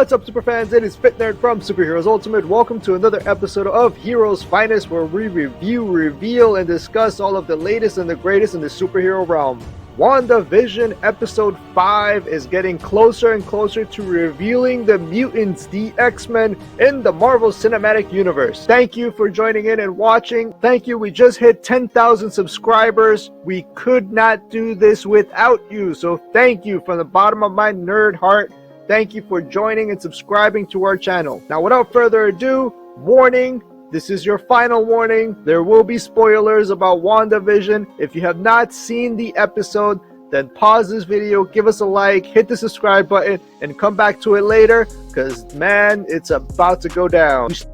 What's up, superfans? It is Fit Nerd from Superheroes Ultimate. Welcome to another episode of Heroes Finest, where we review, reveal, and discuss all of the latest and the greatest in the superhero realm. Wandavision Episode 5 is getting closer and closer to revealing the mutants, the X-Men, in the Marvel Cinematic Universe. Thank you for joining in and watching. Thank you. We just hit 10,000 subscribers. We could not do this without you. So thank you from the bottom of my nerd heart. Thank you for joining and subscribing to our channel. Now, without further ado, warning. This is your final warning. There will be spoilers about WandaVision. If you have not seen the episode, then pause this video, give us a like, hit the subscribe button, and come back to it later, because, man, it's about to go down. Start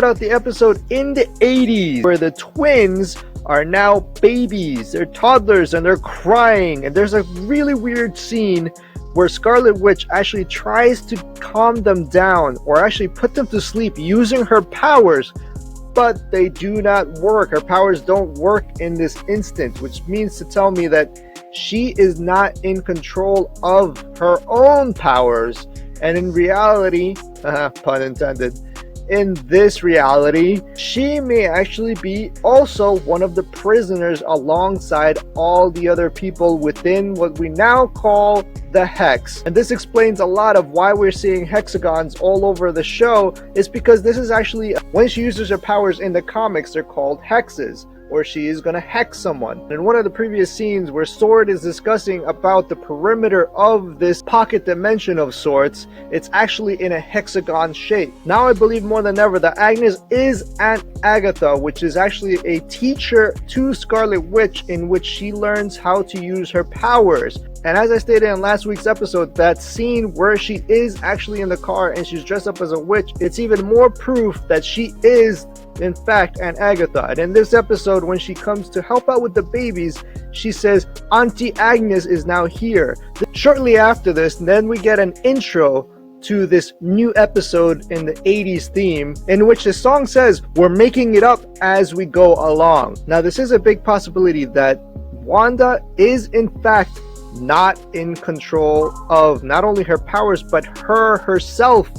out the episode in the 80s, where the twins are now babies. They're toddlers, and they're crying. And there's a really weird scene where Scarlet Witch actually tries to calm them down, or actually put them to sleep using her powers, but they do not work. Her powers don't work in this instant, which means to tell me that she is not in control of her own powers. And in reality, pun intended, in this reality, she may actually be also one of the prisoners alongside all the other people within what we now call the Hex. And this explains a lot of why we're seeing hexagons all over the show, is because this is actually, when she uses her powers in the comics, they're called hexes, or she is going to hex someone. In one of the previous scenes where Sword is discussing about the perimeter of this pocket dimension of sorts, it's actually in a hexagon shape. Now I believe more than ever that Agnes is Aunt Agatha, which is actually a teacher to Scarlet Witch, in which she learns how to use her powers. And as I stated in last week's episode, that scene where she is actually in the car and she's dressed up as a witch, it's even more proof that she is in fact Aunt Agatha. And in this episode, when she comes to help out with the babies, she says Auntie Agnes is now here. Shortly after this, then we get an intro to this new episode in the 80s theme, in which the song says, "We're making it up as we go along." Now, this is a big possibility that Wanda is in fact not in control of not only her powers, but herself,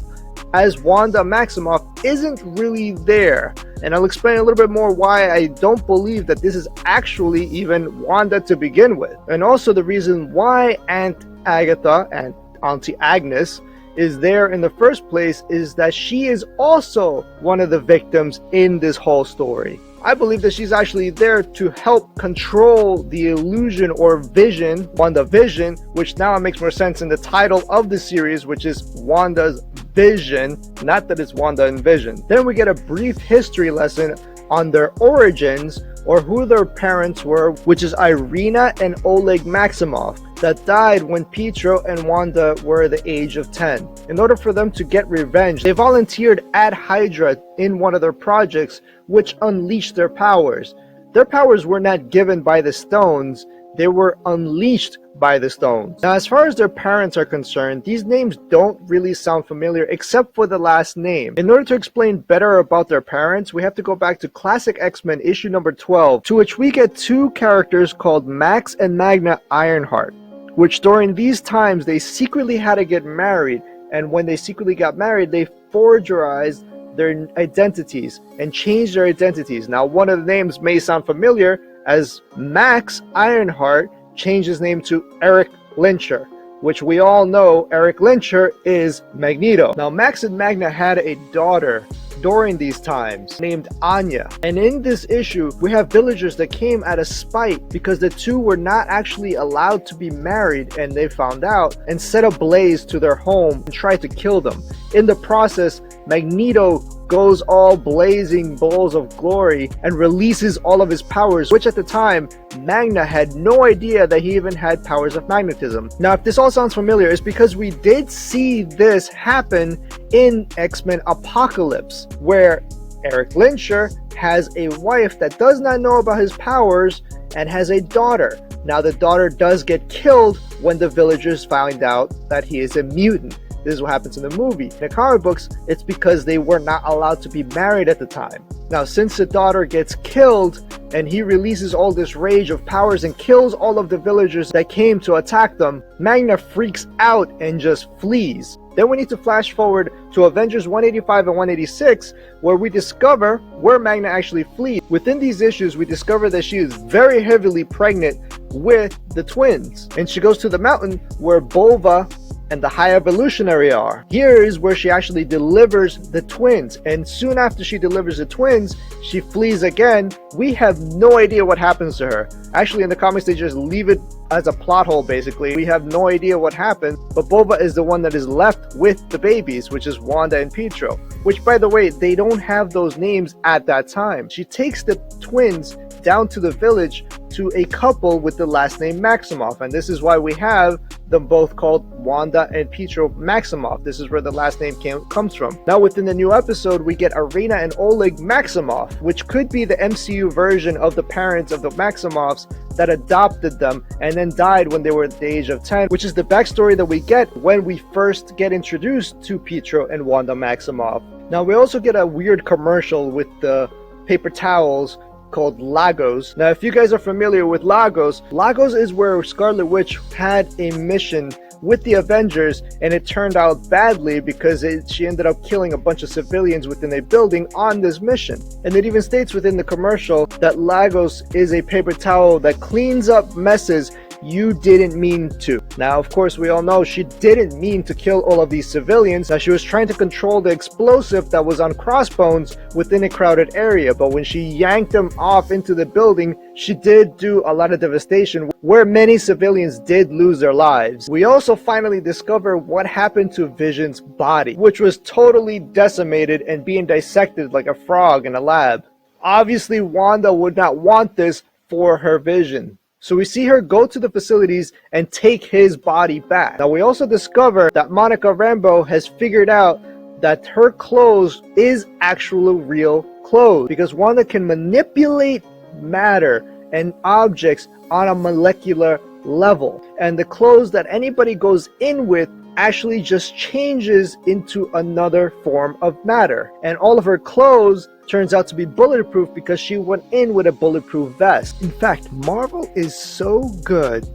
as Wanda Maximoff isn't really there. And I'll explain a little bit more why I don't believe that this is actually even Wanda to begin with. And also the reason why Aunt Agatha and Auntie Agnes is there in the first place is that she is also one of the victims in this whole story. I believe that she's actually there to help control the illusion or vision, WandaVision, which now makes more sense in the title of the series, which is Wanda's Vision, not that it's Wanda and Vision. Then we get a brief history lesson on their origins, or who their parents were, which is Irina and Oleg Maximoff, that died when Pietro and Wanda were the age of 10. In order for them to get revenge, they volunteered at Hydra in one of their projects, which unleashed their powers. Their powers were not given by the stones, they were unleashed by the stones. Now, as far as their parents are concerned, these names don't really sound familiar except for the last name. In order to explain better about their parents, we have to go back to Classic X-Men issue number 12, to which we get two characters called Max and Magna Ironheart, which during these times they secretly had to get married, and when they secretly got married, they forgerized their identities and changed their identities. Now, one of the names may sound familiar, as Max Ironheart changed his name to Eric Lyncher, which we all know Eric Lyncher is Magneto. Now, Max and Magna had a daughter during these times named Anya, and in this issue we have villagers that came out of spite because the two were not actually allowed to be married, and they found out and set a blaze to their home and tried to kill them. In the process, Magneto goes all blazing balls of glory and releases all of his powers, which at the time Magna had no idea that he even had powers of magnetism. Now, if this all sounds familiar, it's because we did see this happen in X-Men Apocalypse, where Eric Lyncher has a wife that does not know about his powers and has a daughter. Now, the daughter does get killed when the villagers find out that he is a mutant. This is what happens in the movie. In the comic books, it's because they were not allowed to be married at the time. Now, since the daughter gets killed and he releases all this rage of powers and kills all of the villagers that came to attack them, Magna freaks out and just flees. Then we need to flash forward to Avengers 185 and 186, where we discover where Magna actually flees. Within these issues, we discover that she is very heavily pregnant with the twins, and she goes to the mountain where Bova and the High Evolutionary are. Here is where she actually delivers the twins, and soon after she delivers the twins, she flees again. We have no idea what happens to her. Actually, in the comics, they just leave it as a plot hole, basically. We have no idea what happened, but Bova is the one that is left with the babies, which is Wanda and Pietro, which, by the way, they don't have those names at that time. She takes the twins down to the village to a couple with the last name Maximoff, and this is why we have them both called Wanda and Pietro Maximoff. This is where the last name comes from. Now, within the new episode, we get Arena and Oleg Maximoff, which could be the MCU version of the parents of the Maximoffs that adopted them and then died when they were at the age of 10, which is the backstory that we get when we first get introduced to Pietro and Wanda Maximoff. Now, we also get a weird commercial with the paper towels called Lagos. Now, if you guys are familiar with Lagos, Lagos is where Scarlet Witch had a mission with the Avengers, and it turned out badly because she ended up killing a bunch of civilians within a building on this mission. And it even states within the commercial that Lagos is a paper towel that cleans up messes you didn't mean to. Now, of course, we all know she didn't mean to kill all of these civilians. Now, she was trying to control the explosive that was on Crossbones within a crowded area, but when she yanked him off into the building, she did do a lot of devastation where many civilians did lose their lives. We also finally discover what happened to Vision's body, which was totally decimated and being dissected like a frog in a lab. Obviously, Wanda would not want this for her Vision. So we see her go to the facilities and take his body back. Now, we also discover that Monica Rambeau has figured out that her clothes is actual real clothes, because Wanda can manipulate matter and objects on a molecular level. And the clothes that anybody goes in with actually just changes into another form of matter. And all of her clothes turns out to be bulletproof because she went in with a bulletproof vest. In fact, Marvel is so good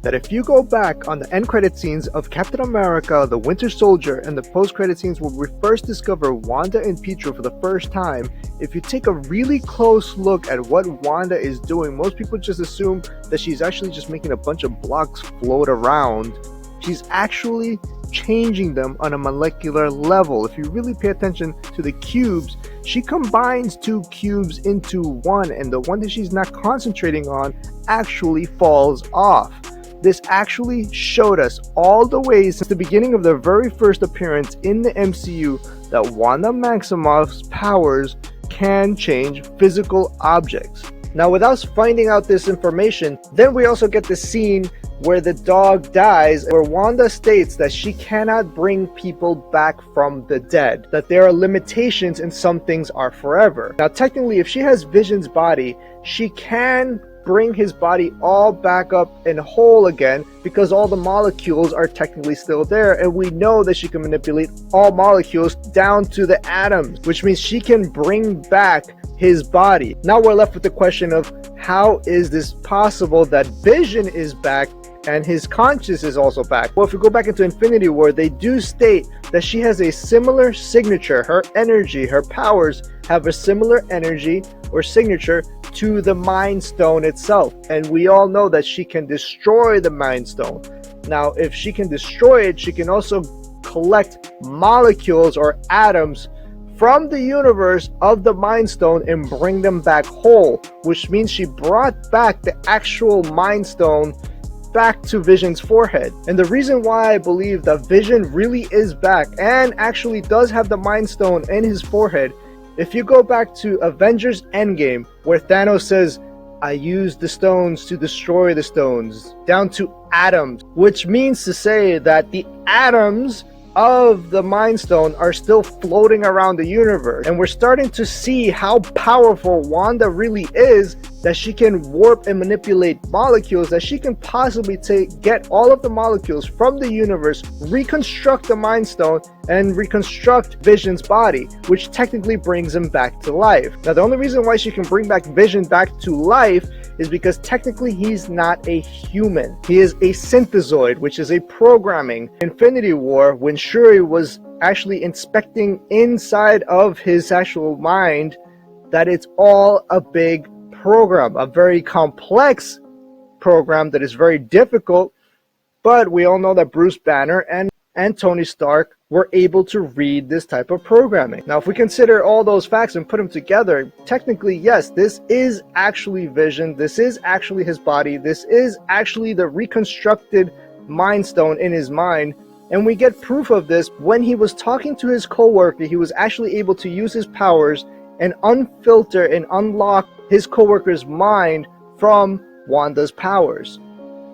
that if you go back on the end credit scenes of Captain America, the Winter Soldier, and the post credit scenes where we first discover Wanda and Pietro for the first time, if you take a really close look at what Wanda is doing, most people just assume that she's actually just making a bunch of blocks float around. She's actually changing them on a molecular level. If you really pay attention to the cubes, she combines two cubes into one, and the one that she's not concentrating on actually falls off. This actually showed us all the way since the beginning of the very first appearance in the MCU that Wanda Maximoff's powers can change physical objects. Now, with us finding out this information, then we also get the scene where the dog dies, where Wanda states that she cannot bring people back from the dead, that there are limitations and some things are forever. Now, technically, if she has Vision's body, she can bring his body all back up and whole again, because all the molecules are technically still there, and we know that she can manipulate all molecules down to the atoms, which means she can bring back his body. Now we're left with the question of how is this possible that Vision is back and his conscience is also back? Well, if we go back into Infinity War, they do state that she has a similar signature. Her energy, her powers have a similar energy or signature to the Mind Stone itself, and we all know that she can destroy the Mind Stone. Now, if she can destroy it, she can also collect molecules or atoms from the universe of the Mind Stone and bring them back whole, which means she brought back the actual Mind Stone back to Vision's forehead. And the reason why I believe that Vision really is back and actually does have the Mind Stone in his forehead, if you go back to Avengers Endgame, where Thanos says, "I used the stones to destroy the stones," down to atoms, which means to say that the atoms of the Mind Stone are still floating around the universe, and we're starting to see how powerful Wanda really is, that she can warp and manipulate molecules, that she can possibly get all of the molecules from the universe, reconstruct the Mind Stone, and reconstruct Vision's body, which technically brings him back to life. Now, the only reason why she can bring back Vision back to life is because technically he's not a human. He is a synthezoid, which is a programming. Infinity War, when Shuri was actually inspecting inside of his actual mind, that it's all a big program, a very complex program that is very difficult, but we all know that Bruce Banner and Tony Stark were able to read this type of programming. Now, if we consider all those facts and put them together, technically, yes, this is actually Vision, this is actually his body, this is actually the reconstructed Mind Stone in his mind, and we get proof of this when he was talking to his co-worker. He was actually able to use his powers and unfilter and unlock his co-worker's mind from Wanda's powers.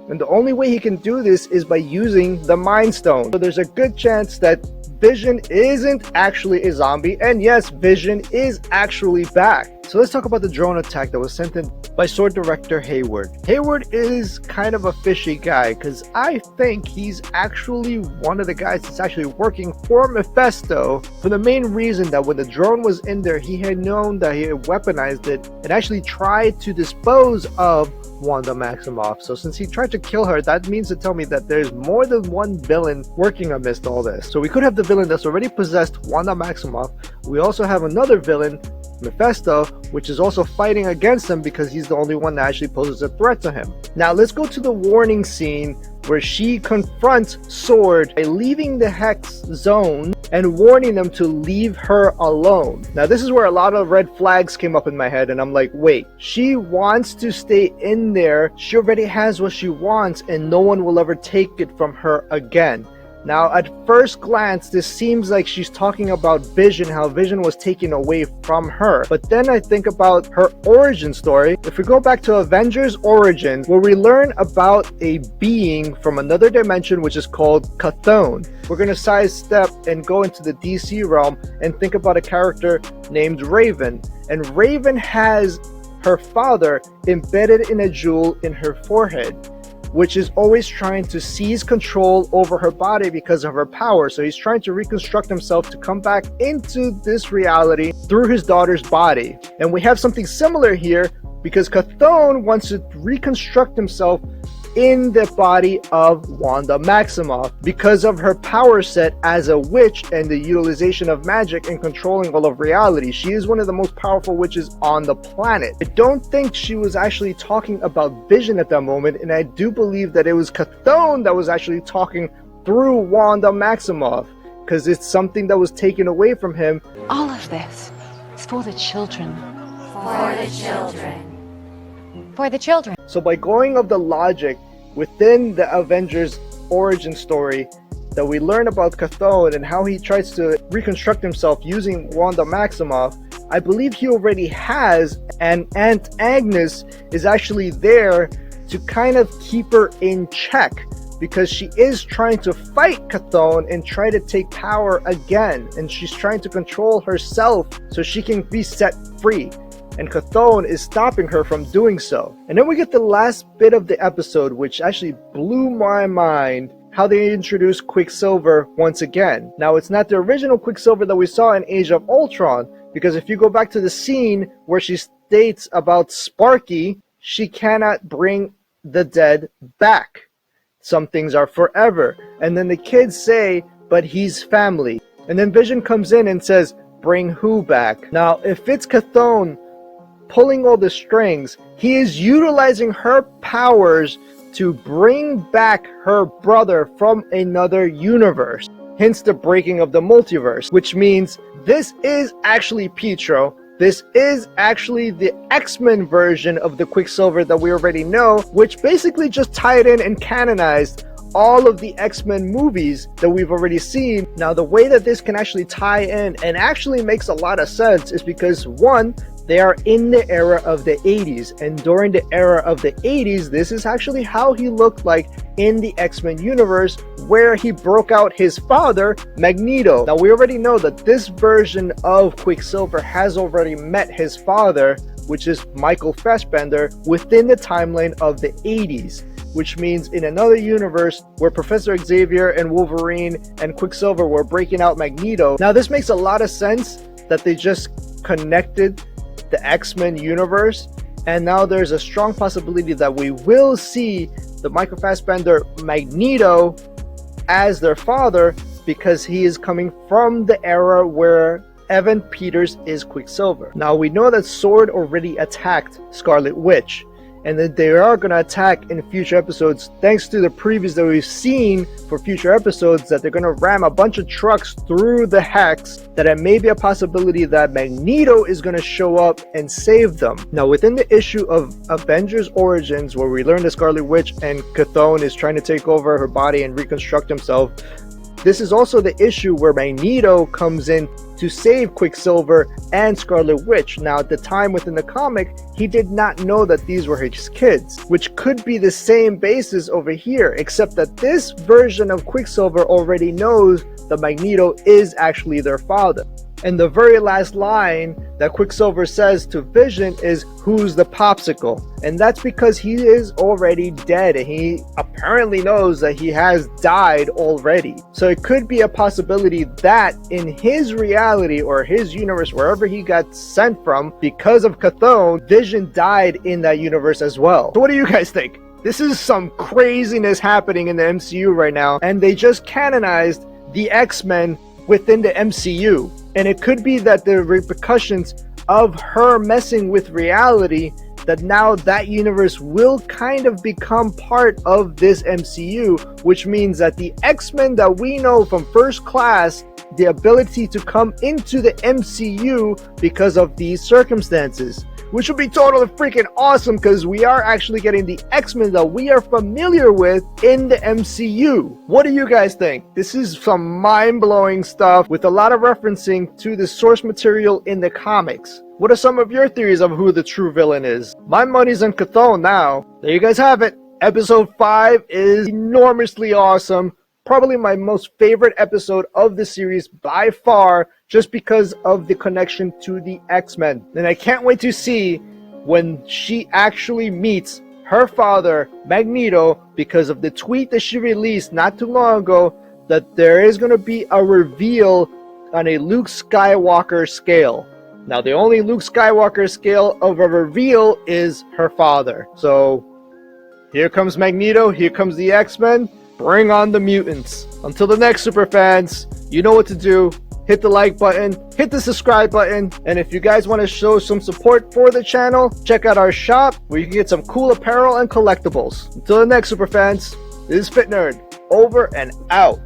And the only way he can do this is by using the Mind Stone. So there's a good chance that Vision isn't actually a zombie, and yes, Vision is actually back. So let's talk about the drone attack that was sent in by Sword Director Hayward. Hayward is kind of a fishy guy, because I think he's actually one of the guys that's actually working for Mephisto, for the main reason that when the drone was in there, he had known that he had weaponized it and actually tried to dispose of Wanda Maximoff. So since he tried to kill her, that means to tell me that there's more than one villain working amidst all this. So we could have the villain that's already possessed Wanda Maximoff. We also have another villain, Mephisto, which is also fighting against him because he's the only one that actually poses a threat to him. Now let's go to the warning scene where she confronts Sword by leaving the Hex zone and warning them to leave her alone. Now this is where a lot of red flags came up in my head, and I'm like, wait, she wants to stay in there, she already has what she wants, and no one will ever take it from her again. Now, at first glance, this seems like she's talking about Vision, how Vision was taken away from her. But then I think about her origin story. If we go back to Avengers Origins, where we learn about a being from another dimension, which is called Chthon. We're going to sidestep and go into the DC realm and think about a character named Raven. And Raven has her father embedded in a jewel in her forehead, which is always trying to seize control over her body because of her power. So he's trying to reconstruct himself to come back into this reality through his daughter's body. And we have something similar here because Chthon wants to reconstruct himself in the body of Wanda Maximoff because of her power set as a witch and the utilization of magic and controlling all of reality. She is one of the most powerful witches on the planet. I don't think she was actually talking about Vision at that moment, and I do believe that it was Chthon that was actually talking through Wanda Maximoff, because it's something that was taken away from him. All of this is for the children. For the children. For the children. So by going of the logic within the Avengers origin story that we learn about Chthon and how he tries to reconstruct himself using Wanda Maximoff, I believe he already has, and Aunt Agnes is actually there to kind of keep her in check, because she is trying to fight Chthon and try to take power again, and she's trying to control herself so she can be set free. And Chthon is stopping her from doing so. And then we get the last bit of the episode, which actually blew my mind, how they introduced Quicksilver once again. Now, it's not the original Quicksilver that we saw in Age of Ultron, because if you go back to the scene where she states about Sparky, she cannot bring the dead back. Some things are forever. And then the kids say, but he's family. And then Vision comes in and says, bring who back? Now, if it's Chthon pulling all the strings, he is utilizing her powers to bring back her brother from another universe, hence the breaking of the multiverse, which means this is actually Pietro. This is actually the X-Men version of the Quicksilver that we already know, which basically just tied in and canonized all of the X-Men movies that we've already seen. Now, the way that this can actually tie in and actually makes a lot of sense is because, one, They are in the era of the 80s, and during the era of the 80s, this is actually how he looked like in the X-Men universe, where he broke out his father, Magneto. Now, we already know that this version of Quicksilver has already met his father, which is Michael Fassbender, within the timeline of the 80s. Which means in another universe where Professor Xavier and Wolverine and Quicksilver were breaking out Magneto. Now, this makes a lot of sense that they just connected the X-Men universe, and now there's a strong possibility that we will see the Michael Fassbender Magneto as their father, because he is coming from the era where Evan Peters is Quicksilver. Now, we know that S.W.O.R.D. already attacked Scarlet Witch, and that they are going to attack in future episodes, thanks to the previews that we've seen for future episodes, that they're going to ram a bunch of trucks through the Hex, that it may be a possibility that Magneto is going to show up and save them. Now, within the issue of Avengers Origins, where we learn that Scarlet Witch and Chthon is trying to take over her body and reconstruct himself, this is also the issue where Magneto comes in to save Quicksilver and Scarlet Witch. Now, at the time within the comic, he did not know that these were his kids, which could be the same basis over here, except that this version of Quicksilver already knows that Magneto is actually their father. And the very last line that Quicksilver says to Vision is, "Who's the popsicle?" And that's because he is already dead, and he apparently knows that he has died already. So it could be a possibility that in his reality or his universe, wherever he got sent from, because of Chthon, Vision died in that universe as well. So what do you guys think? This is some craziness happening in the MCU right now, and they just canonized the X-Men within the MCU. And it could be that the repercussions of her messing with reality, that now that universe will kind of become part of this MCU, which means that the X-Men that we know from First Class, the ability to come into the MCU because of these circumstances, which would be totally freaking awesome, because we are actually getting the X-Men that we are familiar with in the MCU. What do you guys think? This is some mind-blowing stuff with a lot of referencing to the source material in the comics. What are some of your theories of who the true villain is? My money's on Chthon now. There you guys have it. Episode 5 is enormously awesome. Probably my most favorite episode of the series by far, just because of the connection to the X-Men. And I can't wait to see when she actually meets her father, Magneto, because of the tweet that she released not too long ago, that there is going to be a reveal on a Luke Skywalker scale. Now, the only Luke Skywalker scale of a reveal is her father. So, here comes Magneto, here comes the X-Men. Bring on the mutants. Until the next superfans, you know what to do. Hit the like button, hit the subscribe button, and if you guys want to show some support for the channel, check out our shop where you can get some cool apparel and collectibles. Until the next superfans, this is Fit Nerd, over and out.